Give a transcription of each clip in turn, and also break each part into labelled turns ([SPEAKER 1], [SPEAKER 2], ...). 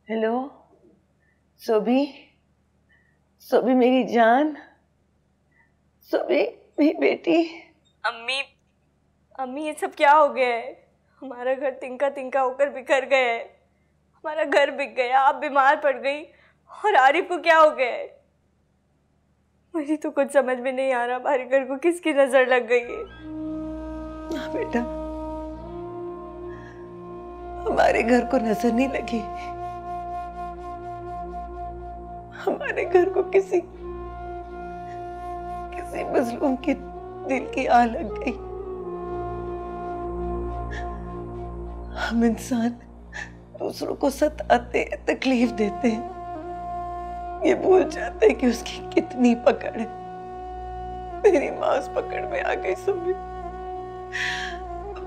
[SPEAKER 1] Hello Sobi, Sobi मेरी जान, सोबी मेरी बेटी।
[SPEAKER 2] अम्मी, अम्मी ये सब क्या हो गया है? हमारा घर तिनका तिनका होकर बिखर गया है। हमारा घर बिक गया, आप बीमार पड़ गई और आरिफ को क्या हो गया है? मुझे तो कुछ समझ में नहीं आ रहा, हमारे घर को किसकी नजर लग गई है?
[SPEAKER 1] ना बेटा, हमारे घर को नजर नहीं लगी, हमारे घर को किसी मजलूम के दिल की आग लग गई। हम इंसान दूसरों को सताते हैं, तकलीफ देते हैं, ये भूल जाते हैं कि उसकी कितनी पकड़ है। मेरी माँ उस पकड़ में आ गई सुबह।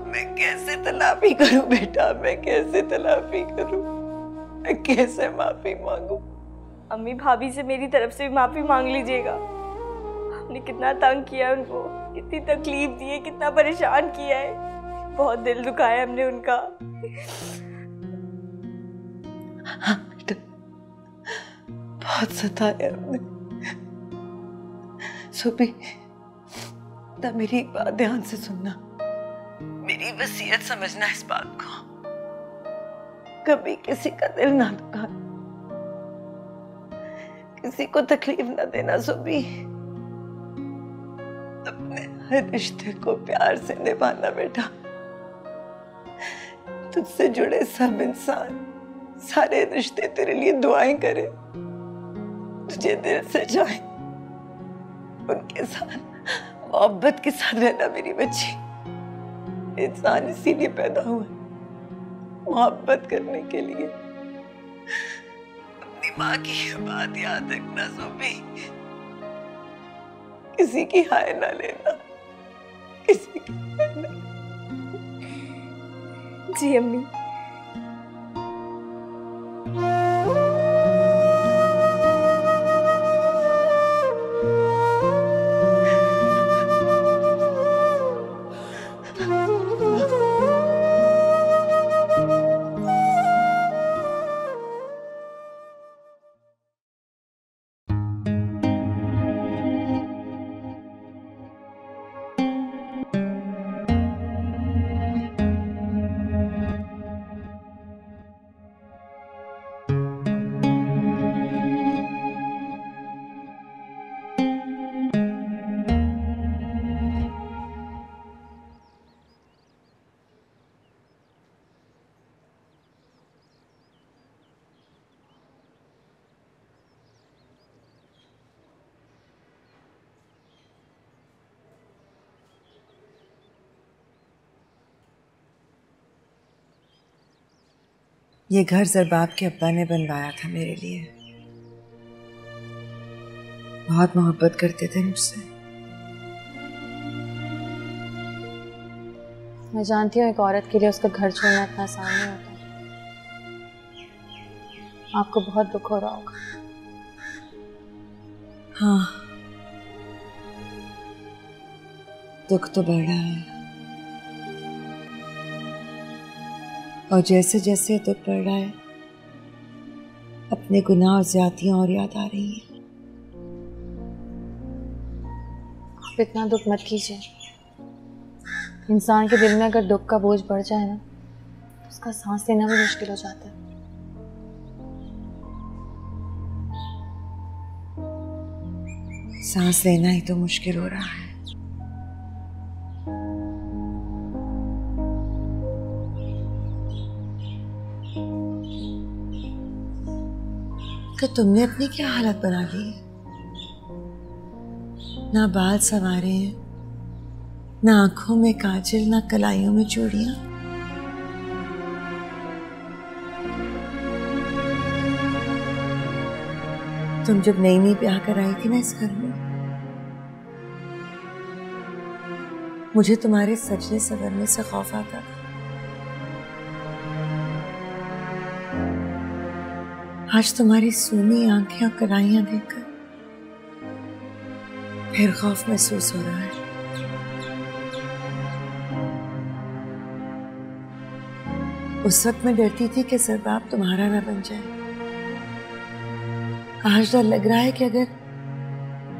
[SPEAKER 1] मैं कैसे तलाफी करूं बेटा, मैं कैसे तलाफी करूं, मैं कैसे माफी मांगू?
[SPEAKER 2] अम्मी, भाभी से मेरी तरफ से माफी मांग लीजिएगा। हमने कितना तंग किया उनको, कितनी तकलीफ दी है, कितना परेशान किया है, बहुत दिल दुखाया हमने उनका।
[SPEAKER 1] हाँ बेटा, बहुत सताया हमने। सुबी, तब मेरी एक बात ध्यान से सुनना, मेरी वसीयत समझना इस बात को, कभी किसी का दिल ना दुखा, किसी को तकलीफ ना देना सुबी। अपने हर रिश्ते को प्यार से निभाना बेटा। तुझसे जुड़े सब इंसान, सारे रिश्ते तेरे लिए दुआएं करें, तुझे दिल से चाहे, उनके साथ मोहब्बत के साथ रहना मेरी बच्ची। इंसान इसीलिए पैदा हुआ है, मोहब्बत करने के लिए। अपनी माँ की ये बात याद रखना सोबी, किसी की हाय ना लेना, किसी की हाय ना।
[SPEAKER 2] जी अम्मी।
[SPEAKER 1] ये घर ज़रबाब के अब्बा ने बनवाया था मेरे लिए। बहुत मोहब्बत करते थे मुझसे।
[SPEAKER 3] मैं जानती हूँ एक औरत के लिए उसका घर छोड़ना इतना आसान नहीं होता। आपको बहुत दुख हो रहा होगा।
[SPEAKER 1] हाँ, दुख तो बढ़ रहा है, और जैसे जैसे दुख बढ़ रहा है, अपने गुनाह और ज्यादतियां और याद आ रही हैं।
[SPEAKER 3] आप इतना दुख मत कीजिए। इंसान के दिल में अगर दुख का बोझ बढ़ जाए ना, तो उसका सांस लेना भी मुश्किल हो जाता है।
[SPEAKER 1] सांस लेना ही तो मुश्किल हो रहा है। तो तुमने अपनी क्या हालत बना ली है? ना बाल संवारे हैं, ना आंखों में काजल, ना कलाइयों में चूड़ियां। तुम जब नई नई ब्याह कर आई थी ना इस घर में, मुझे तुम्हारे सजने संवरने से खौफ आता था। आज तुम्हारी सूनी आंखें और कलाइयां देखकर फिर खौफ महसूस हो रहा है। उस वक्त मैं डरती थी कि सरबाब तुम्हारा ना बन जाए। आज डर लग रहा है कि अगर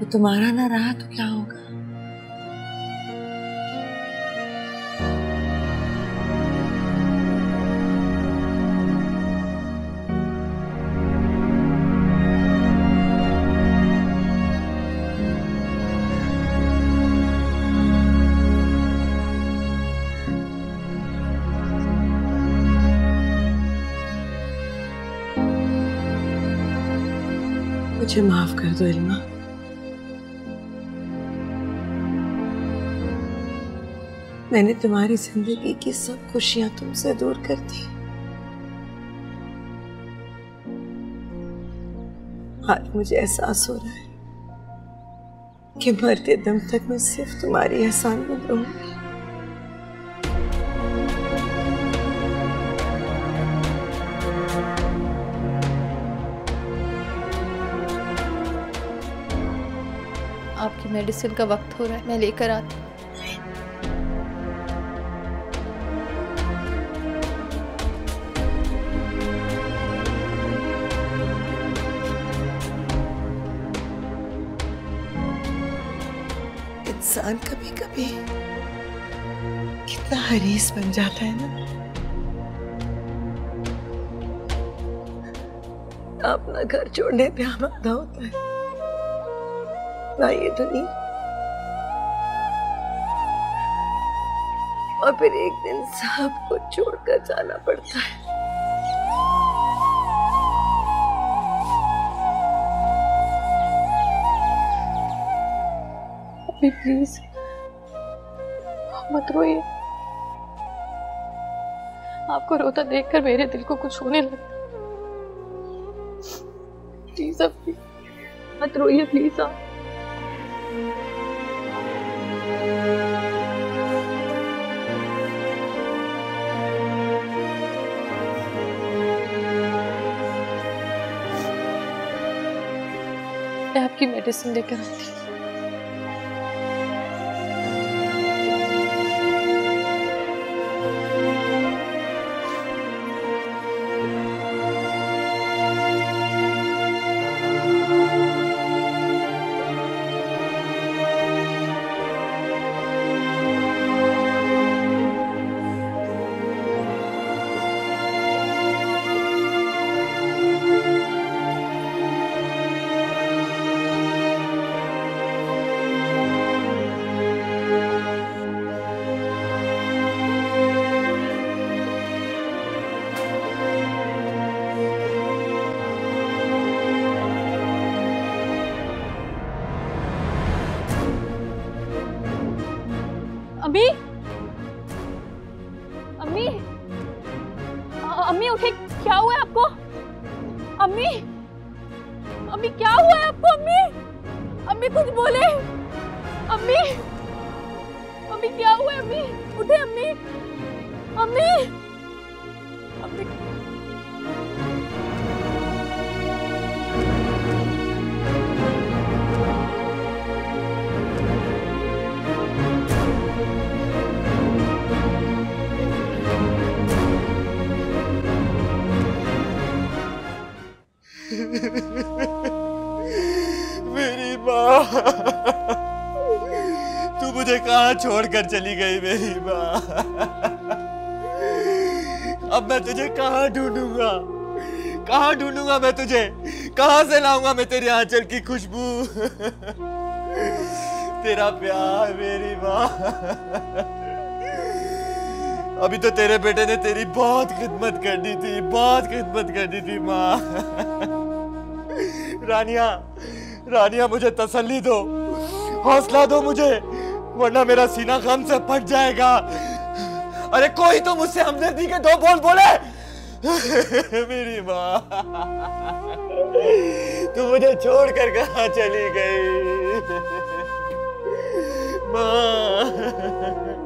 [SPEAKER 1] वो तुम्हारा ना रहा तो क्या होगा। मुझे माफ कर दो इल्मा। मैंने तुम्हारी जिंदगी की सब खुशियां तुमसे दूर कर दी। आज मुझे एहसास हो रहा है कि मरते दम तक मैं सिर्फ तुम्हारी एहसान में रहूंगी।
[SPEAKER 3] आपकी मेडिसिन का वक्त हो रहा है, मैं लेकर आती हूँ।
[SPEAKER 1] इंसान कभी कभी कितना हरीस बन जाता है ना। अपना घर छोड़ने पे आमादा होता है ना ये दुनिया, और फिर एक दिन सब कुछ छोड़कर जाना पड़ता है।
[SPEAKER 3] अभी प्लीज मत रोइए। आपको रोता देखकर मेरे दिल को कुछ होने लगा। प्लीज अभी मत रोइए, प्लीज आप। मैं आपकी मेडिसिन लेकर आती हूँ। अम्मी, अम्मी, अम्मी उठे। क्या हुआ है आपको? अम्मी, अम्मी क्या हुआ है आपको? अम्मी, अम्मी कुछ बोले। अम्मी, अम्मी क्या हुआ है? अम्मी उठे। अम्मी, अम्मी, अम्मी।
[SPEAKER 4] मेरी माँ, तू मुझे कहाँ छोड़कर चली गई मेरी माँ? अब मैं तुझे कहाँ ढूंढूंगा? कहाँ ढूंढूंगा मैं तुझे? कहाँ से लाऊंगा मैं तेरे आंचल की खुशबू, तेरा प्यार मेरी माँ? अभी तो तेरे बेटे ने तेरी बहुत खिदमत करनी थी, बहुत खिदमत करनी थी माँ। रानिया, रानिया मुझे तसल्ली दो, हौसला दो मुझे, वरना मेरा सीना गम से फट जाएगा। अरे कोई तो मुझसे हमदर्दी के दो बोल बोले। मेरी माँ, तू मुझे छोड़कर कहाँ चली गई माँ?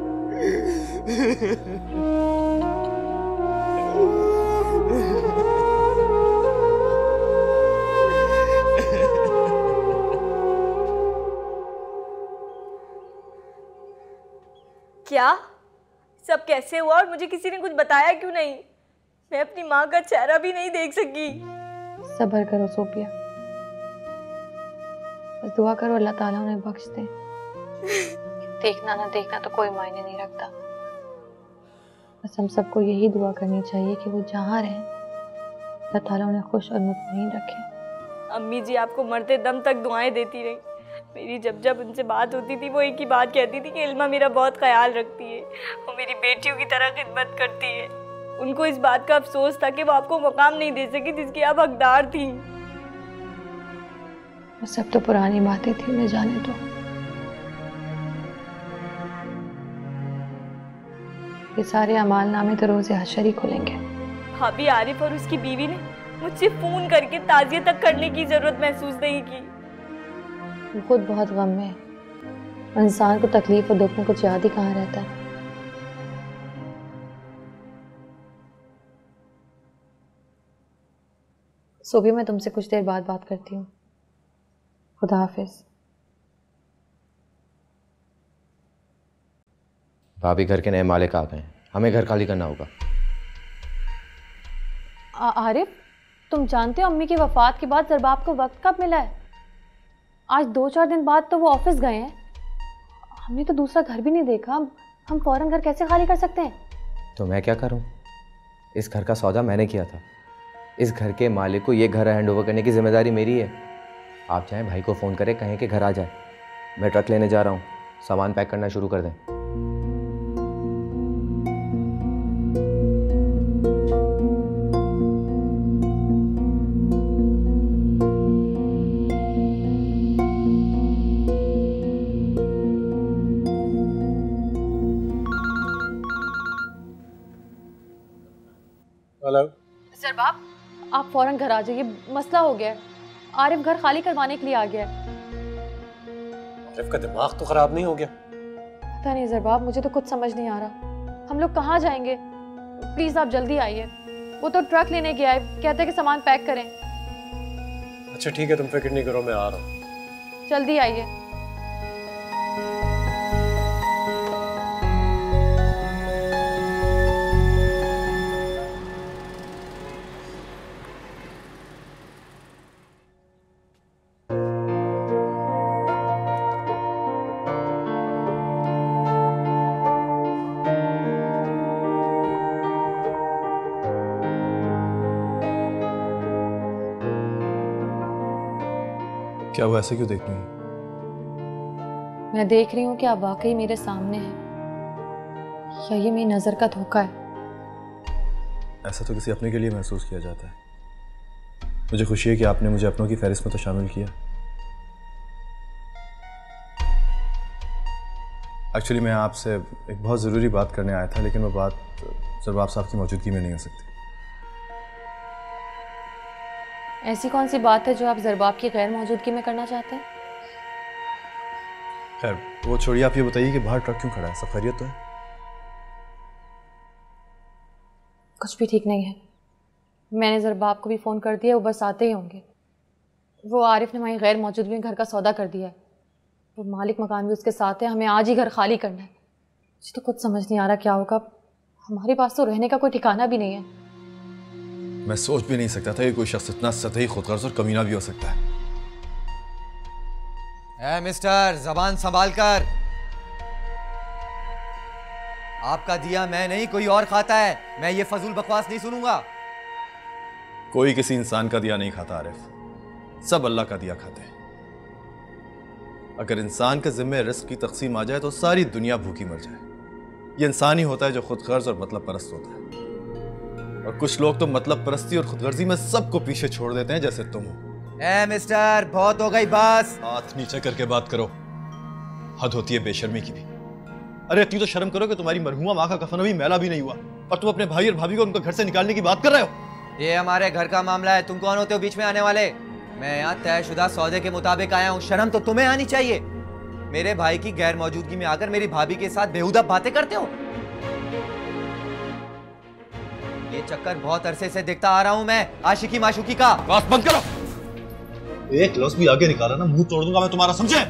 [SPEAKER 2] क्या सब कैसे हुआ और मुझे किसी ने कुछ बताया क्यों नहीं? मैं अपनी माँ का चेहरा भी नहीं देख सकी।
[SPEAKER 3] सब्र करो सोफिया, बस दुआ करो अल्लाह ताला उन्हें बख्श दे। देखना ना देखना तो कोई मायने नहीं रखता, बस हम सबको यही दुआ करनी चाहिए कि वो जहाँ रहें अल्लाह ताला उन्हें खुश और मुतमईन रखे।
[SPEAKER 2] अम्मी जी आपको मरते दम तक दुआएं देती रही। मेरी जब जब उनसे बात होती थी वो एक ही बात कहती थी कि इल्मा मेरा बहुत ख्याल रखती है, वो मेरी बेटियों की तरह खिदमत करती है। उनको इस बात का अफसोस था कि वो आपको मकाम नहीं दे सकी जिसकी आप हकदार थी।
[SPEAKER 3] वो सब तो पुरानी बातें थी, उन्हें जाने दो। ये सारे अमालनामे तो रोज़े हशर ही खुलेंगे।
[SPEAKER 2] भाभी आरिफ और उसकी बीवी ने मुझसे फोन करके ताज़ियत तक करने की जरूरत महसूस नहीं की।
[SPEAKER 3] वो खुद बहुत गम में है, इंसान को तकलीफ और दुख में कुछ याद ही कहाँ रहता है। सोफिया मैं तुमसे कुछ देर बाद बात करती हूँ। खुदा हाफिज।
[SPEAKER 5] भाभी घर के नए मालिक आ गए हैं, हमें घर खाली करना होगा।
[SPEAKER 3] आरिफ तुम जानते हो अम्मी की वफात के बाद ज़रबाब को वक्त कब मिला है? आज 2-4 दिन बाद तो वो ऑफिस गए हैं। हमने तो दूसरा घर भी नहीं देखा, हम फौरन घर कैसे खाली कर सकते हैं?
[SPEAKER 5] तो मैं क्या करूं? इस घर का सौदा मैंने किया था, इस घर के मालिक को ये घर हैंड ओवर करने की जिम्मेदारी मेरी है। आप चाहें भाई को फ़ोन करें, कहें कि घर आ जाए। मैं ट्रक लेने जा रहा हूँ, सामान पैक करना शुरू कर दें।
[SPEAKER 6] हेलो
[SPEAKER 3] ज़रबाब आप फौरन घर आ जाइए, मसला हो गया है। आरिफ घर खाली करवाने के लिए आ गया है।
[SPEAKER 6] आरिफ का दिमाग तो खराब नहीं हो गया?
[SPEAKER 3] पता नहीं ज़रबाब, मुझे तो कुछ समझ नहीं आ रहा। हम लोग कहाँ जाएंगे? प्लीज़ आप जल्दी आइए। वो तो ट्रक लेने गया है, कहते हैं कि सामान पैक करें।
[SPEAKER 6] अच्छा ठीक है, तुम फिक्र नहीं करो, मैं आ रहा हूँ।
[SPEAKER 3] जल्दी आइए।
[SPEAKER 6] क्या वो ऐसे क्यों देख रही है?
[SPEAKER 3] मैं देख रही हूँ कि आप वाकई मेरे सामने हैं या ये मेरी नज़र का धोखा है।
[SPEAKER 6] ऐसा तो किसी अपने के लिए महसूस किया जाता है। मुझे खुशी है कि आपने मुझे अपनों की फहरिस्त में तो शामिल किया। एक्चुअली मैं आपसे एक बहुत ज़रूरी बात करने आया था, लेकिन वो बात ज़रबाब साहब की मौजूदगी में नहीं हो सकती।
[SPEAKER 3] ऐसी कौन सी बात है जो आप ज़रबाब की गैर मौजूदगी में करना चाहते हैं?
[SPEAKER 6] खैर वो छोड़िए, आप ये बताइए कि बाहर ट्रक क्यों खड़ा है? सब खैरियत तो है?
[SPEAKER 3] कुछ भी ठीक नहीं है। मैंने ज़रबाब को भी फ़ोन कर दिया, वो बस आते ही होंगे। वो आरिफ ने हमारी गैर मौजूदगी में घर का सौदा कर दिया है। वो मालिक मकान भी उसके साथ है, हमें आज ही घर खाली करना है। मुझे तो कुछ समझ नहीं आ रहा क्या होगा। हमारे पास तो रहने का कोई ठिकाना भी नहीं है।
[SPEAKER 6] मैं सोच भी नहीं सकता था कि कोई शख्स इतना सतही, खुदगर्ज और कमीना भी हो सकता है।
[SPEAKER 4] ए मिस्टर, जबान संभाल कर। आपका दिया मैं नहीं, कोई और खाता है। मैं ये फजूल बकवास नहीं सुनूंगा।
[SPEAKER 6] कोई किसी इंसान का दिया नहीं खाता आरिफ, सब अल्लाह का दिया खाते हैं। अगर इंसान के जिम्मे रिस्क की तकसीम आ जाए तो सारी दुनिया भूखी मर जाए। ये इंसान ही होता है जो खुदगर्ज और मतलब परस्त होता है। और कुछ लोग तो मतलब परस्ती और खुदगर्जी में सबको पीछे छोड़ देते हैं, जैसे तुम हो।
[SPEAKER 4] ए मिस्टर, बहुत हो गई बस।
[SPEAKER 6] हाथ नीचे करके बात करो, हद होती है बेशर्मी की भी। अरे इतनी तो शर्म करो कि तुम्हारी मरहुमा माँ का कफन अभी मैला भी नहीं हुआ और तुम अपने भाई और भाभी को उनके घर से निकालने की बात कर रहे हो।
[SPEAKER 4] ये हमारे घर का मामला है, तुम कौन होते हो बीच में आने वाले? मैं यहाँ तयशुदा सौदे के मुताबिक आया हूँ। शर्म तो तुम्हें आनी चाहिए। मेरे भाई की गैर मौजूदगी में आकर मेरी भाभी के साथ बेहुदा बातें करते हो। ये चक्कर बहुत अरसे से देखता आ रहा हूं मैं, आशिकी माशुकी का।
[SPEAKER 6] बात बंद करो। एक लफ्ज भी आगे निकाला ना, मुंह तोड़ दूंगा मैं तुम्हारा, समझे?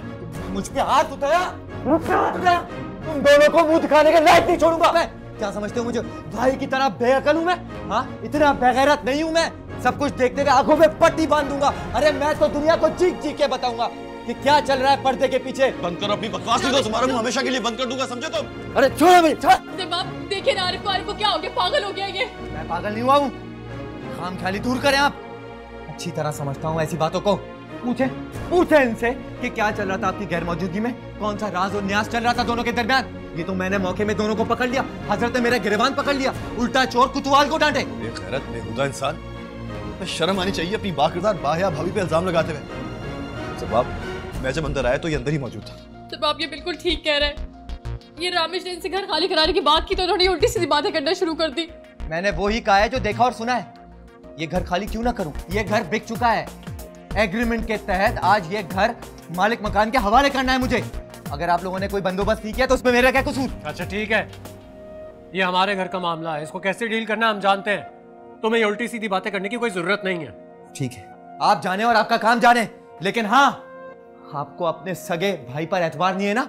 [SPEAKER 4] मुझ पे हाथ उठाया, तुम दोनों को मुंह दिखाने के लायक नहीं छोड़ूंगा मैं।
[SPEAKER 5] क्या समझते हो मुझे? भाई की तरह बेअकल हूं मैं? हाँ, इतना बेगैरत नहीं हूं मैं। सब कुछ देखते हुए आंखों में पट्टी बांध दूंगा। अरे मैं तो दुनिया को चीख चीख के बताऊंगा कि क्या चल रहा है पर्दे के पीछे।
[SPEAKER 6] बंद करो अपनी बकवास, नहीं तो तुम्हारा मुंह हमेशा के लिए बंद कर दूंगा, समझे तुम?
[SPEAKER 5] अरे छोड़ो भाई, छोड़।
[SPEAKER 3] बाप देखिए ना, आरिफ को क्या हो गया? पागल हो गया ये।
[SPEAKER 5] मैं पागल नहीं हुआ हूँ। खामख्याली दूर करें आप। अच्छी तरह समझता हूँ ऐसी बातों को। पूछे इनसे कि क्या चल रहा था आपकी गैर मौजूदगी में, कौन सा राज और न्यास चल रहा था दोनों के दरमियान। ये तो मैंने मौके में दोनों को पकड़ लिया, हजरत ने मेरा गिरबान पकड़ लिया, उल्टा चोर कुतवाल को डांटे।
[SPEAKER 6] बेगैरत बेहुदा इंसान, मैं शर्म आनी चाहिए अपनी बाकिरदार बाहिया भाभी पे इल्जाम लगाते हुए। जवाब, मैं जब अंदर आया तो ये अंदर ही मौजूद था।
[SPEAKER 3] तो आप ये बिल्कुल ठीक कह रहे हैं। ये रामेश ने इनसे घर खाली कराने की बात की तो उन्होंने उल्टी सीधी बातें करना शुरू कर दी।
[SPEAKER 5] मैंने वो ही कहा है जो देखा और सुना है। ये घर खाली क्यों ना करूं? ये घर बिक चुका है। एग्रीमेंट के तहत आज ये घर मालिक मकान के हवाले करना है मुझे। अगर आप लोगों ने कोई बंदोबस्त नहीं किया तो उसमें मेरा क्या कसूर?
[SPEAKER 7] अच्छा ठीक है, ये हमारे घर का मामला है, इसको कैसे डील करना हम जानते हैं। तुम्हें ये उल्टी सीधी बातें करने की कोई जरूरत नहीं है।
[SPEAKER 5] ठीक है, आप जाने और आपका काम जाने, लेकिन हाँ, आपको अपने सगे भाई पर एतबार नहीं है ना?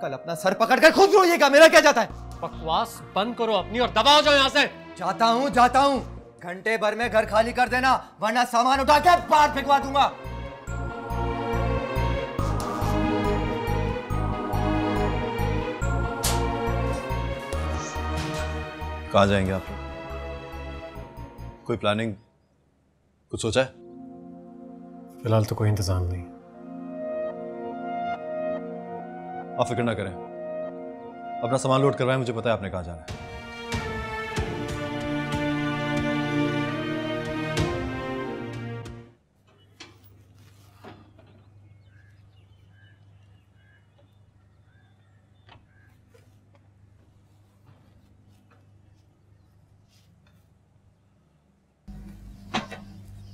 [SPEAKER 5] कल अपना सर पकड़कर खुद रोइएगा। मेरा क्या जाता है?
[SPEAKER 7] बकवास बंद करो अपनी और दबाओ जाओ यहाँ से।
[SPEAKER 5] जाता हूँ। घंटे भर में घर खाली कर देना, वरना सामान उठा के बाहर फेंकवा दूंगा।
[SPEAKER 6] कहाँ जाएंगे आप लोग? कोई प्लानिंग, कुछ सोचा है?
[SPEAKER 7] फिलहाल तो कोई इंतजाम नहीं।
[SPEAKER 6] आप फिक्र ना करें, अपना सामान लोड करवाएं, मुझे पता है आपने कहाँ जाना है।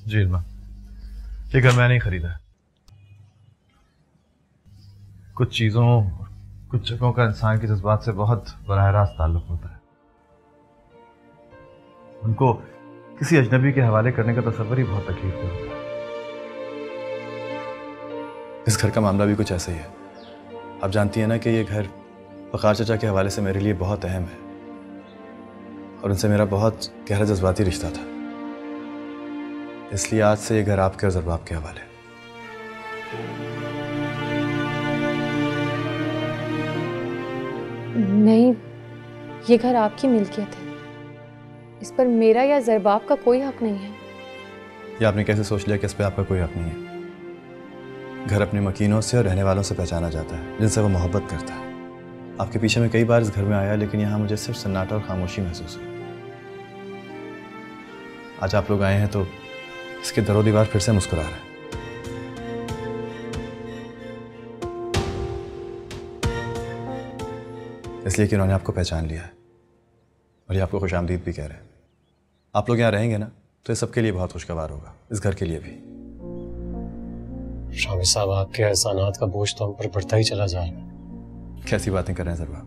[SPEAKER 6] जी इल्मा, ये घर मैंने ही खरीदा है। कुछ चीज़ों, कुछ जगहों का इंसान के जज्बात से बहुत बराह रास्त ताल्लुक होता है। उनको किसी अजनबी के हवाले करने का तस्वर ही बहुत तकलीफ होता है। इस घर का मामला भी कुछ ऐसा ही है। आप जानती हैं ना कि ये घर वक़ार चाचा के हवाले से मेरे लिए बहुत अहम है और उनसे मेरा बहुत गहरा जज्बाती रिश्ता था। इसलिए आज से ये घर आपके और ज़रबाब के हवाले।
[SPEAKER 3] नहीं, ये घर आपकी मिल्कियत है, इस पर मेरा या ज़रबाब का कोई हक नहीं है।
[SPEAKER 6] ये आपने कैसे सोच लिया कि इस पर आपका कोई हक नहीं है? घर अपने मकीनों से और रहने वालों से पहचाना जाता है, जिनसे वो मोहब्बत करता है। आपके पीछे मैं कई बार इस घर में आया, लेकिन यहाँ मुझे सिर्फ सन्नाटा और खामोशी महसूस हुई। आज आप लोग आए हैं तो इसके दरो दीवार फिर से मुस्कुरा रहा है। इसलिए कि उन्होंने आपको पहचान लिया है और ये आपको खुशामदीद भी कह रहे हैं। आप लोग यहाँ रहेंगे ना तो ये सबके लिए बहुत खुशगवार होगा, इस घर के लिए भी।
[SPEAKER 7] शामी साहब, आपके एहसानात का बोझ तो हम पर बढ़ता ही चला जा रहा है।
[SPEAKER 6] कैसी बातें कर रहे हैं ज़रबाब?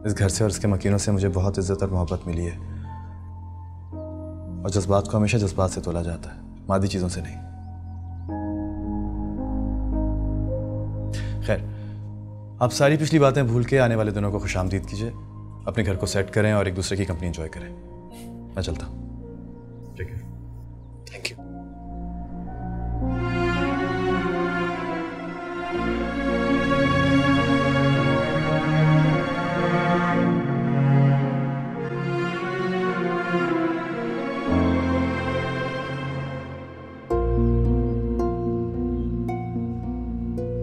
[SPEAKER 6] इस घर से और इसके मकीनों से मुझे बहुत इज्जत और मोहब्बत मिली है और जज्बात को हमेशा जज्बात से तोला जाता है, मादी चीज़ों से नहीं। खैर, आप सारी पिछली बातें भूल के आने वाले दिनों को खुशामदीद कीजिए, अपने घर को सेट करें और एक दूसरे की कंपनी एंजॉय करें। मैं चलता हूँ। ठीक है,
[SPEAKER 7] थैंक यू।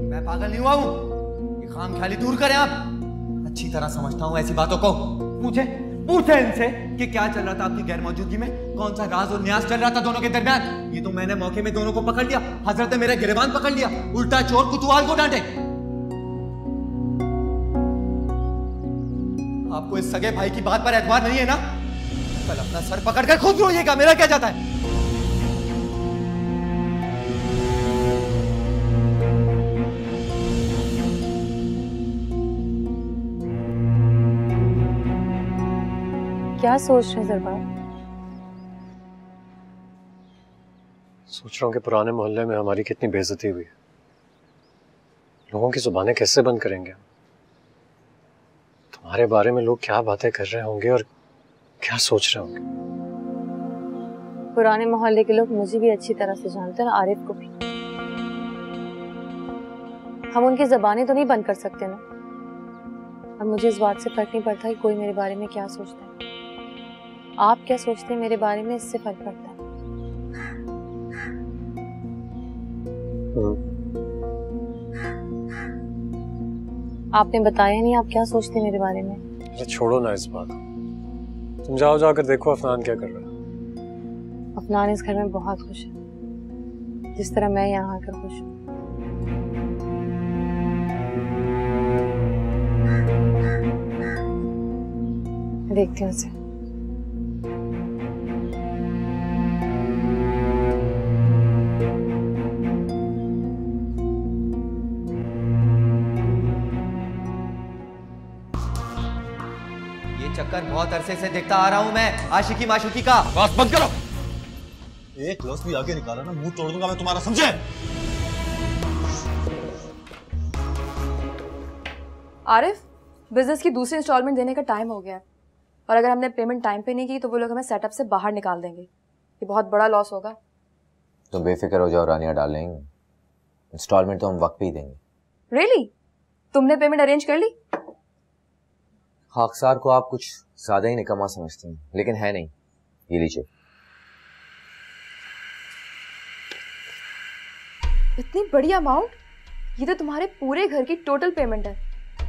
[SPEAKER 5] मैं पागल नहीं हुआ हूं। ये खामख्याली दूर करें आप। अच्छी तरह समझता हूं ऐसी बातों को। पूछे इनसे कि क्या चल रहा था आपकी गैर मौजूदगी में, कौन सा राज और न्यास चल रहा था दोनों के दरमियान। ये तो मैंने मौके में दोनों को पकड़ लिया, हजरत ने मेरा गिरबान पकड़ लिया, उल्टा चोर कुतवाल को डांटे। आपको इस सगे भाई की बात पर एतबार नहीं है ना? कल अपना सर पकड़कर खुद रोइएगा। मेरा क्या जाता है?
[SPEAKER 3] क्या सोच रहे हैं ज़रबाब?
[SPEAKER 7] सोच रहा हूँ कि पुराने मोहल्ले में हमारी कितनी बेइज्जती हुई है। लोगों की जुबानें कैसे बंद करेंगे? तुम्हारे बारे में लोग क्या बातें कर रहे होंगे और क्या सोच रहे होंगे।
[SPEAKER 3] पुराने मोहल्ले के लोग मुझे भी अच्छी तरह से जानते हैं और आरिफ को भी। हम उनकी ज़बानें तो नहीं बंद कर सकते ना। और मुझे इस बात से फर्क नहीं पड़ता कि कोई मेरे बारे में क्या सोचता है। आप क्या सोचते हैं मेरे बारे में, इससे फर्क पड़ता है। आपने बताया नहीं आप क्या सोचते हैं मेरे बारे में।
[SPEAKER 7] अरे छोड़ो ना इस बात, तुम जाओ जाकर देखो अफनान क्या कर रहा है।
[SPEAKER 3] अफनान इस घर में बहुत खुश है, जिस तरह मैं यहाँ आकर खुश हूँ। देखती हूँ उसे।
[SPEAKER 5] ये चक्कर बहुत अरसे से देखता आ रहा हूं मैं, आशिकी माशुकी का।
[SPEAKER 6] बात बंद करो। एक लफ्ज भी आगे निकाला ना मुंह तोड़ दूंगा मैं तुम्हारा, समझे?
[SPEAKER 8] आरिफ, बिजनेस की दूसरी इंस्टॉलमेंट देने का टाइम हो गया है और अगर हमने पेमेंट टाइम पे नहीं की तो वो लोग हमें सेटअप से बाहर निकाल देंगे। ये बहुत बड़ा लॉस होगा।
[SPEAKER 5] तुम बेफिक्र हो जाओ रानिया डार्लिंग, इंस्टॉलमेंट तो हम वक्त पे ही देंगे।
[SPEAKER 8] रियली? तुमने पेमेंट अरेंज कर ली?
[SPEAKER 5] खाकसार को आप कुछ ज्यादा ही निकम्मा समझती हैं, लेकिन है नहीं। ये लीजिए।
[SPEAKER 8] इतनी बड़ी अमाउंट? ये तो तुम्हारे पूरे घर की टोटल पेमेंट है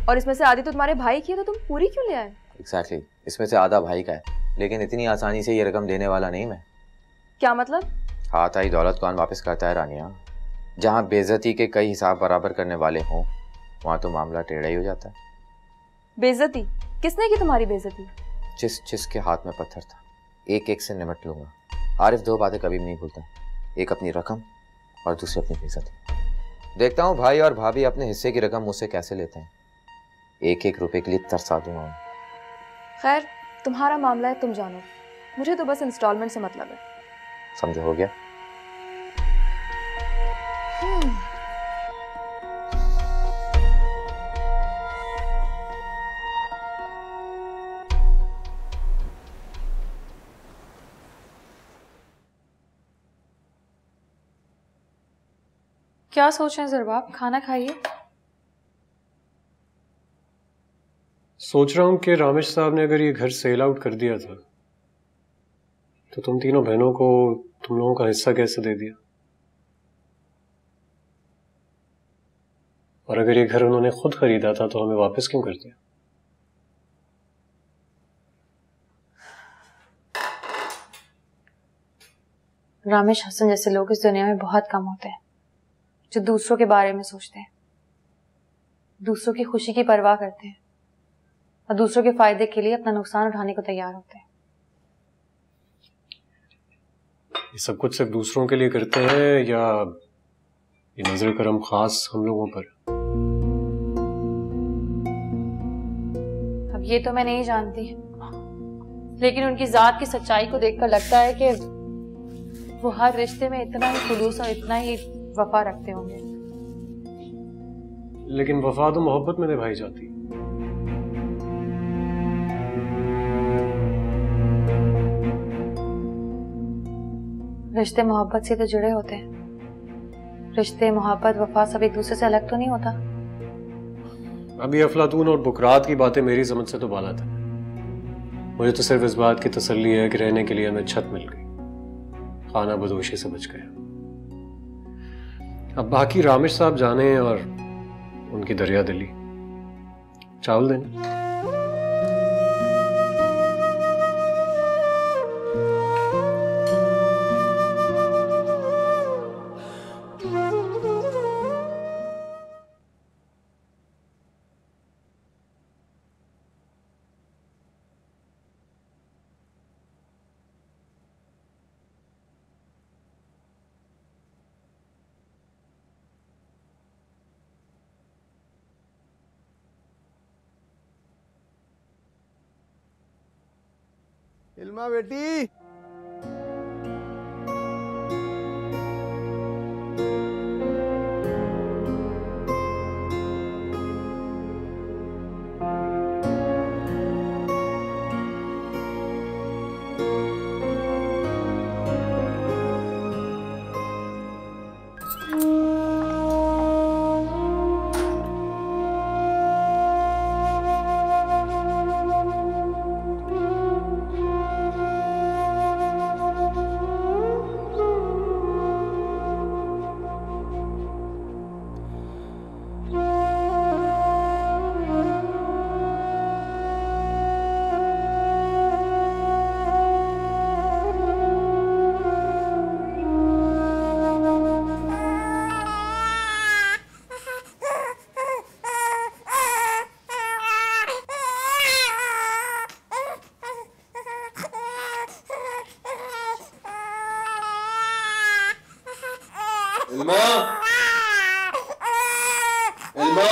[SPEAKER 8] और इसमें से आधी तो तुम्हारे भाई की है, तो तुम पूरी क्यों ले आए?
[SPEAKER 5] एग्जैक्टली, इसमें से आधा भाई का है, लेकिन इतनी आसानी से ये रकम देने वाला नहीं मैं।
[SPEAKER 8] क्या मतलब?
[SPEAKER 5] हाथ आई दौलत कौन वापस करता है रानिया। जहाँ बेइज्जती के कई हिसाब बराबर करने वाले हों, वहाँ तो मामला टेढ़ा ही हो जाता है।
[SPEAKER 8] बेइज्जती? किसने की तुम्हारी बेइज्जती?
[SPEAKER 5] जिसके हाथ में पत्थर था, एक एक से निमट लूंगा। आरिफ दो बातें कभी भी नहीं भूलता, एक अपनी रकम और दूसरी अपनी बेइज्जती। देखता हूँ भाई और भाभी अपने हिस्से की रकम मुझसे कैसे लेते हैं। एक एक रुपए के लिए तरसा दूंगा।
[SPEAKER 8] खैर, तुम्हारा मामला है, तुम जानो। मुझे तो बस इंस्टॉलमेंट से मतलब है।
[SPEAKER 5] समझो, हो गया?
[SPEAKER 8] क्या सोच रहे हैं ज़रबाब? खाना खाइए।
[SPEAKER 7] सोच रहा हूँ कि रामेश साहब ने अगर ये घर सेल आउट कर दिया था तो तुम तीनों बहनों को तुम लोगों का हिस्सा कैसे दे दिया, और अगर ये घर उन्होंने खुद खरीदा था तो हमें वापस क्यों कर दिया?
[SPEAKER 3] रामेश हसन जैसे लोग इस दुनिया में बहुत कम होते हैं जो दूसरों के बारे में सोचते हैं, दूसरों की खुशी की परवाह करते हैं और दूसरों के फायदे के लिए अपना नुकसान उठाने को तैयार होते हैं।
[SPEAKER 7] ये सब कुछ सिर्फ दूसरों के लिए करते हैं या ये नजर करम खास हम लोगों पर?
[SPEAKER 3] अब ये तो मैं नहीं जानती, लेकिन उनकी जात की सच्चाई को देखकर लगता है कि वो हर रिश्ते में इतना ही खुलूस और इतना ही वफा रखते होंगे।
[SPEAKER 7] लेकिन वफा तो मोहब्बत में निभाई जाती है।
[SPEAKER 3] रिश्ते मोहब्बत से तो जुड़े होते हैं। रिश्ते, मोहब्बत, वफा सब एक दूसरे से अलग तो नहीं होता।
[SPEAKER 7] अभी अफलातून और बुकरात की बातें मेरी समझ से तो बाला था। मुझे तो सिर्फ इस बात की तसल्ली है कि रहने के लिए हमें छत मिल गई, खाना बदोशी से बच गया। अब बाकी रामेश साहब जाने और उनकी दरिया दिली। चावल देना।
[SPEAKER 4] इल्मा बेटी,
[SPEAKER 7] इल्मा, इल्मा।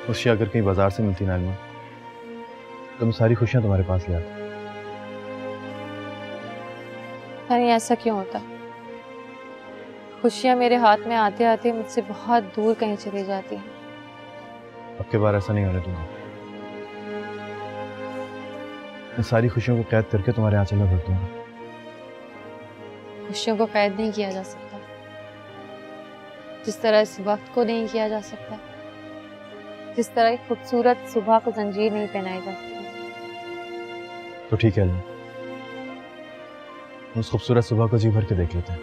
[SPEAKER 6] खुशियाँ अगर कहीं बाजार से मिलती ना इल्मा, तो मैं सारी खुशियाँ तुम्हारे पास ले आता।
[SPEAKER 3] अरे ऐसा क्यों होता? खुशियाँ मेरे हाथ में आते आते मुझसे बहुत दूर कहीं चली जाती हैं।
[SPEAKER 6] अब के बार ऐसा नहीं होने दूंगा। मैं सारी खुशियों को कैद करके तुम्हारे आंचल में भर दूंगा।
[SPEAKER 3] खुशियों को कैद नहीं किया जा सकता, जिस तरह इस वक्त को नहीं किया जा सकता, जिस तरह एक खूबसूरत सुबह को जंजीर नहीं पहनाई जा सकती।
[SPEAKER 6] तो ठीक है इल्मा, उस खूबसूरत सुबह को जी भर के देख लेते हैं।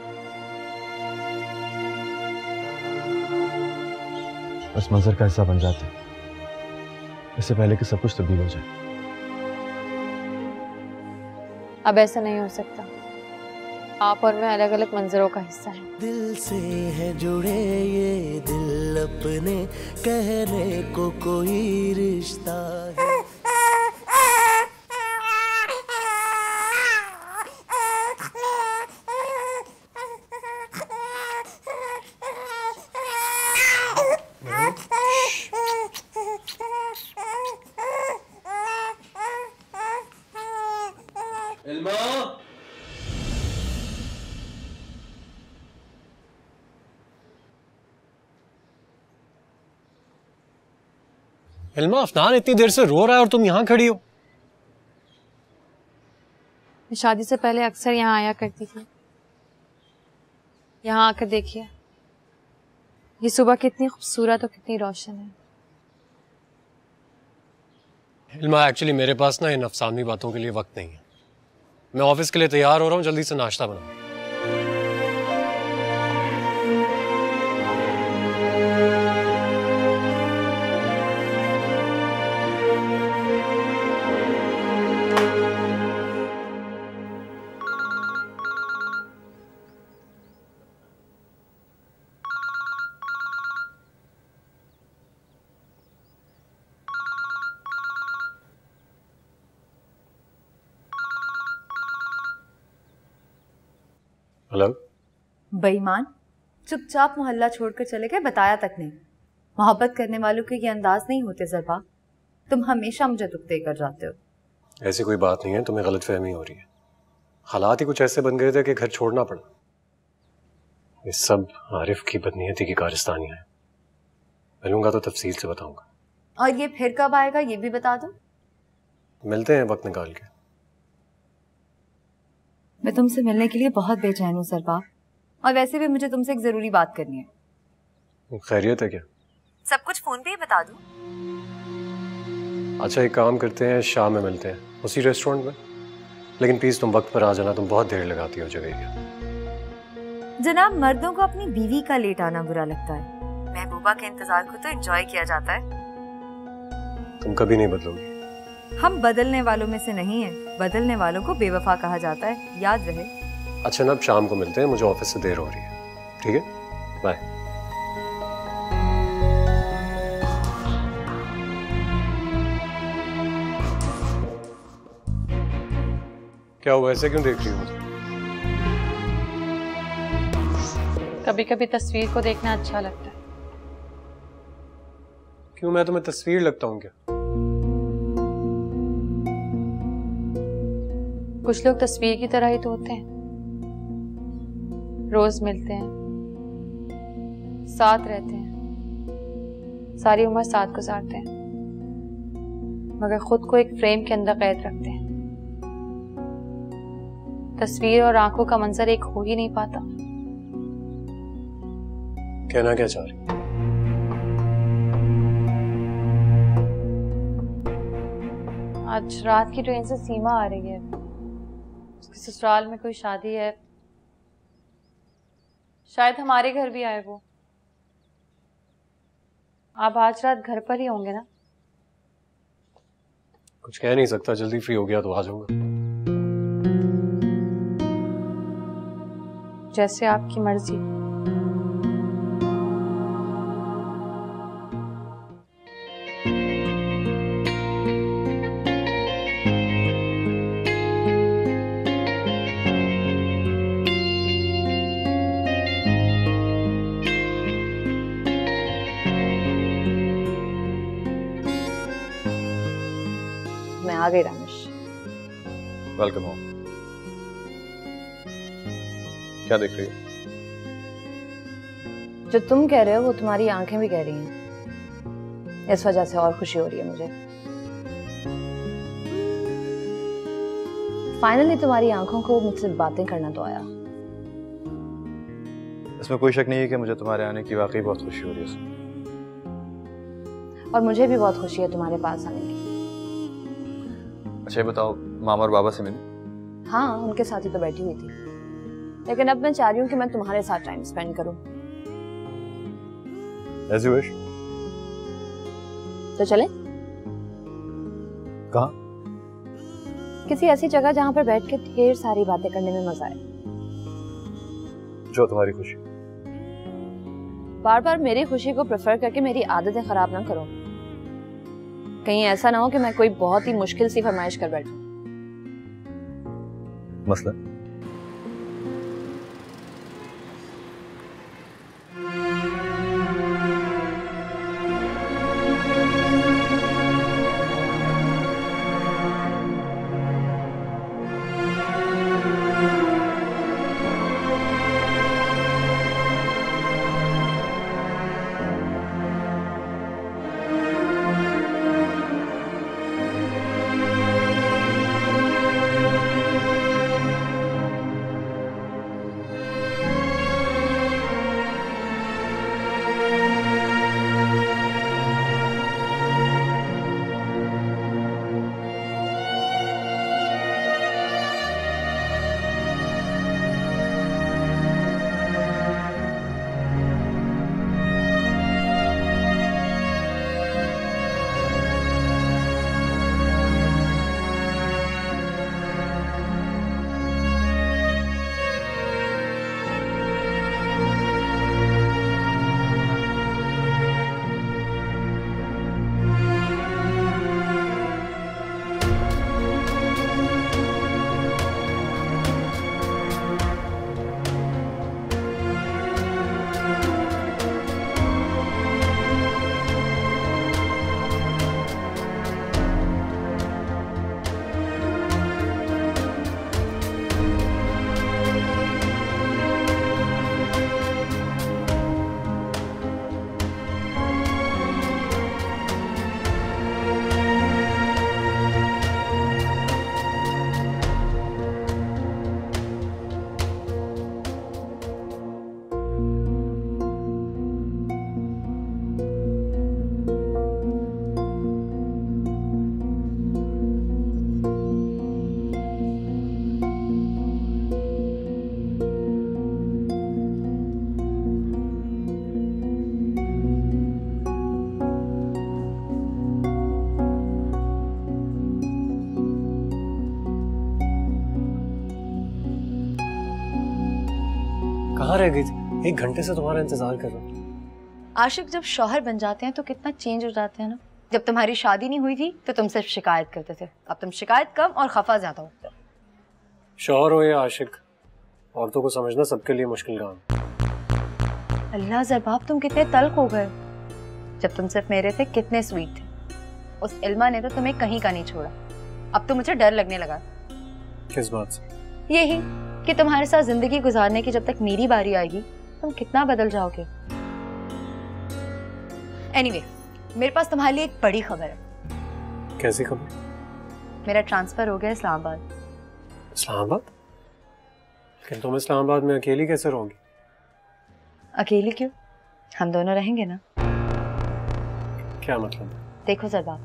[SPEAKER 6] उस मंजर का हिस्सा बन जाते हैं, इससे पहले कि सब कुछ तब्दील हो जाए।
[SPEAKER 3] अब ऐसा नहीं हो सकता। आप और मैं अलग अलग मंजरों का हिस्सा हैं।
[SPEAKER 9] दिल से है जुड़े ये दिल, अपने कहने को कोई रिश्ता है।
[SPEAKER 7] इल्मा, इल्मा, अफनान इतनी देर से रो रहा है और तुम यहाँ खड़ी हो।
[SPEAKER 3] मैं शादी से पहले अक्सर यहाँ आया करती थी। यहाँ आकर देखिए, ये सुबह कितनी खूबसूरत और कितनी रोशन है।
[SPEAKER 7] इल्मा, एक्चुअली मेरे पास ना इन अफसानवी बातों के लिए वक्त नहीं है। मैं ऑफिस के लिए तैयार हो रहा हूँ, जल्दी से नाश्ता बनाओ। हेलो।
[SPEAKER 8] बेईमान, चुपचाप मोहल्ला छोड़कर चले गए, बताया तक नहीं। मोहब्बत करने वालों के ये अंदाज नहीं होते ज़रबा। तुम हमेशा मुझे दुख देकर जाते हो।
[SPEAKER 7] ऐसी कोई बात नहीं है, तुम्हें गलतफहमी हो रही है। हालात ही कुछ ऐसे बन गए थे कि घर छोड़ना पड़ा। ये सब आरिफ की बदनीयती की कारस्तानियां हैं। मिलूंगा तो तफसील से बताऊंगा।
[SPEAKER 8] और ये फिर कब आएगा ये भी बता दो।
[SPEAKER 7] मिलते हैं वक्त निकाल के।
[SPEAKER 8] मैं तुमसे मिलने के लिए बहुत बेचैन हूँ सरबा, और वैसे भी मुझे तुमसे एक जरूरी बात करनी है।
[SPEAKER 7] खैरियत है क्या?
[SPEAKER 8] सब कुछ फोन पे ही बता दूं?
[SPEAKER 7] अच्छा, एक काम करते हैं, शाम में मिलते हैं उसी रेस्टोरेंट में। लेकिन प्लीज तुम वक्त पर आ जाना, तुम बहुत देर लगाती हो जगह की।
[SPEAKER 8] जनाब, मर्दों को अपनी बीवी का लेट आना बुरा लगता है। महबूबा के इंतजार को तो एंजॉय किया जाता है।
[SPEAKER 7] तुम कभी नहीं बदलोगी।
[SPEAKER 8] हम बदलने वालों में से नहीं है, बदलने वालों को बेवफा कहा जाता है, याद रहे।
[SPEAKER 7] अच्छा ना, अब शाम को मिलते हैं, मुझे ऑफिस से देर हो रही है। ठीक है, बाय। क्या हुआ, ऐसे क्यों देख रही हो मुझे?
[SPEAKER 3] कभी कभी तस्वीर को देखना अच्छा लगता है।
[SPEAKER 7] क्यों, मैं तुम्हें तस्वीर लगता हूँ क्या?
[SPEAKER 3] कुछ लोग तस्वीर की तरह ही तो होते हैं। रोज मिलते हैं, साथ रहते हैं, सारी उम्र साथ गुजारते हैं, मगर खुद को एक फ्रेम के अंदर कैद रखते हैं। तस्वीर और आंखों का मंजर एक हो ही नहीं पाता।
[SPEAKER 7] कहना क्या चाह रही?
[SPEAKER 3] आज रात की ट्रेन से सीमा आ रही है। उसके ससुराल में कोई शादी है, शायद हमारे घर भी आए वो। आप आज रात घर पर ही होंगे ना?
[SPEAKER 7] कुछ कह नहीं सकता, जल्दी फ्री हो गया तो आ जाऊंगा।
[SPEAKER 3] जैसे आपकी मर्जी।
[SPEAKER 8] मैं आ गई रामेश।
[SPEAKER 6] Welcome home. क्या देख रही हो?
[SPEAKER 8] जो तुम कह रहे हो वो तुम्हारी आंखें भी कह रही हैं। इस वजह से और खुशी हो रही है मुझे। फाइनली तुम्हारी आंखों को मुझसे बातें करना तो आया।
[SPEAKER 6] इसमें कोई शक नहीं है कि मुझे तुम्हारे आने की वाकई बहुत खुशी हो रही है।
[SPEAKER 8] और मुझे भी बहुत खुशी है तुम्हारे पास आने की।
[SPEAKER 6] अच्छा ये बताओ, मामा और बाबा से मिली?
[SPEAKER 8] हाँ, उनके साथ ही तो बैठी हुई थी, लेकिन अब मैं चाह रही हूँ कि मैं तुम्हारे साथ टाइम स्पेंड करूँ।
[SPEAKER 6] As you wish।
[SPEAKER 8] तो चले?
[SPEAKER 6] कहाँ?
[SPEAKER 8] किसी ऐसी जगह जहाँ पर बैठ के ढेर सारी बातें करने में मजा आए।
[SPEAKER 6] जो तुम्हारी खुशी।
[SPEAKER 8] बार बार मेरी खुशी को प्रेफर करके मेरी आदतें खराब ना करो। कहीं ऐसा ना हो कि मैं कोई बहुत ही मुश्किल सी फरमाइश कर बैठूं।
[SPEAKER 6] मसला?
[SPEAKER 7] कहाँ रह गई थी? 1 घंटे से तुम्हारा इंतजार कर रहा हूँ।
[SPEAKER 8] आशिक जब शौहर बन जाते हैं तो कितना चेंज हो जाते हैं ना। जब तुम्हारी शादी नहीं हुई थी तो तुम सिर्फ शिकायत करते थे, अब तुम शिकायत कम और खफा ज्यादा होते हो।
[SPEAKER 7] शौहर हो या आशिक, औरतों को समझना सबके लिए मुश्किल काम।
[SPEAKER 8] अल्लाह ज़रबाब, तुम कितने तल्ख हो गए। जब तुम सिर्फ मेरे थे कितने स्वीट थे। उस इल्मा ने तो तुम्हें कहीं का नहीं छोड़ा। अब तो मुझे डर लगने लगा।
[SPEAKER 7] किस बात से?
[SPEAKER 8] यही कि तुम्हारे साथ जिंदगी गुजारने की जब तक मेरी बारी आएगी तुम कितना बदल जाओगे। एनीवे, मेरे पास तुम्हारे लिए एक बड़ी खबर है।
[SPEAKER 7] कैसी खबर?
[SPEAKER 8] मेरा ट्रांसफर हो गया इस्लामाबाद।
[SPEAKER 7] इस्लामाबाद? लेकिन तुम इस्लामाबाद में अकेली कैसे रहोगी?
[SPEAKER 8] अकेली क्यों? हम दोनों रहेंगे ना।
[SPEAKER 7] क्या मतलब?
[SPEAKER 8] देखो ज़रबाब,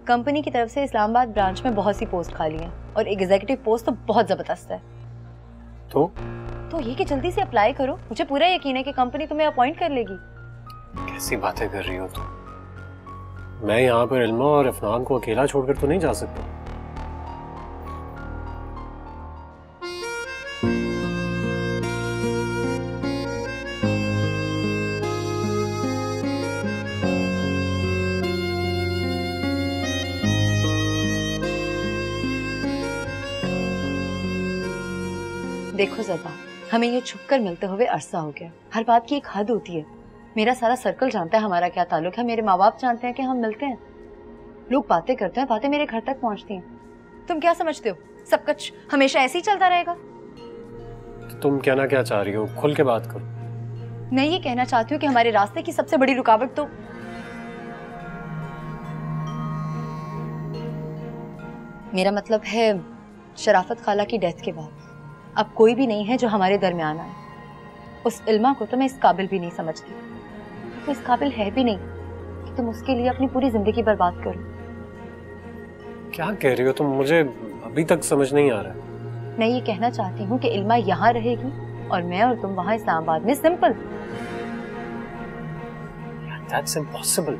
[SPEAKER 8] कंपनी की तरफ से इस्लामाबाद ब्रांच में बहुत सी पोस्ट खाली हैं और एग्जीक्यूटिव पोस्ट तो बहुत जबरदस्त है।
[SPEAKER 7] तो
[SPEAKER 8] ये कि जल्दी से अप्लाई करो। मुझे पूरा यकीन है कि कंपनी तुम्हें अपॉइंट कर लेगी।
[SPEAKER 7] कैसी बातें कर रही हो तुम? मैं यहाँ पर इल्मा और अफनान को अकेला छोड़कर तो नहीं जा सकता।
[SPEAKER 8] देखो ज़रबा, हमें ये छुपकर मिलते हुए अरसा हो गया। हर बात की एक हद होती है। मेरा सारा सर्कल जानता है हमारा क्या ताल्लुक है, मेरे माँ बाप जानते हैं कि हम मिलते हैं। लोग बातें करते हैं, बातें मेरे घर तक पहुंचती हैं। तुम क्या समझते हो सब कुछ हमेशा ऐसे ही चलता रहेगा?
[SPEAKER 7] तो तुम कहना क्या चाह रही हो? खुल के बात करो।
[SPEAKER 8] मैं ये कहना चाहती हूँ कि हमारे रास्ते की सबसे बड़ी रुकावट तो मेरा मतलब है शराफत खाला की डेथ के बाद अब कोई भी नहीं है जो हमारे दरमियान आए। उस इल्मा को तो मैं इस काबिल भी नहीं समझती, तो इस काबिल है भी नहीं कि तुम उसके लिए अपनी पूरी जिंदगी बर्बाद करो।
[SPEAKER 7] क्या कह रही हो तुम? मुझे अभी तक समझ नहीं आ रहा है।
[SPEAKER 8] मैं ये कहना चाहती हूँ कि इल्मा यहाँ रहेगी और मैं और तुम वहाँ इस्लामाबाद में। सिंपल।
[SPEAKER 7] That's impossible.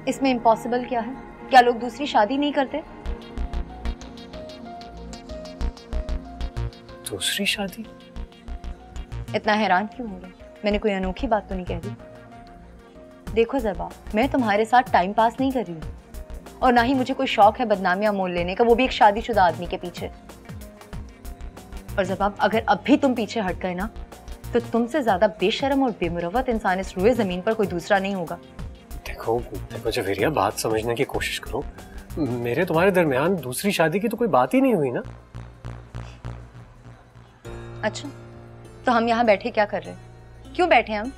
[SPEAKER 8] इसमें इम्पॉसिबल क्या है? क्या लोग दूसरी शादी नहीं करते?
[SPEAKER 7] दूसरी शादी?
[SPEAKER 8] इतना हैरान क्यों हो रहे? मैंने कोई अनोखी बात तो नहीं कह दी। देखो ज़रबा, मैं तुम्हारे साथ टाइम पास नहीं कर रही हूँ और ना ही मुझे कोई शौक है बदनामियां मोल लेने का, वो भी एक शादीशुदा आदमी के पीछे। और ज़रबा, अगर अब भी तुम पीछे हट गए ना तो तुमसे ज्यादा बेशर्म और बेमुरवत इंसान इस रुए जमीन पर कोई दूसरा नहीं होगा।
[SPEAKER 7] देखो जवेरिया, बात समझने की कोशिश करो। मेरे तुम्हारे दरमियान दूसरी शादी की तो कोई बात ही नहीं हुई ना।
[SPEAKER 8] अच्छा, तो हम यहाँ बैठे क्या कर रहे हैं? क्यों बैठे हम?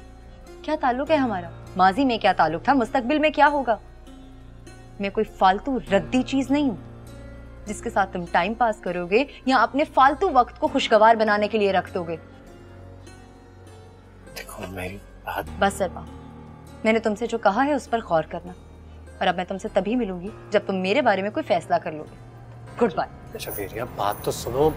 [SPEAKER 8] क्या ताल्लुक है हमारा? माजी में क्या ताल्लुक था, मुस्तकबिल में क्या होगा? मैं कोई फालतू रद्दी चीज नहीं हूँ जिसके साथ तुम टाइम पास करोगे या अपने फालतू वक्त को खुशगवार बनाने के लिए रख दोगे।
[SPEAKER 7] देखो मेरी बात।
[SPEAKER 8] बस ज़रबा, मैंने तुमसे जो कहा है उस पर गौर करना, और अब मैं तुमसे तभी मिलूंगी जब तुम मेरे बारे में कोई फैसला कर लोगे। Goodbye.
[SPEAKER 7] अच्छा वेरिया, बात तो सुनो।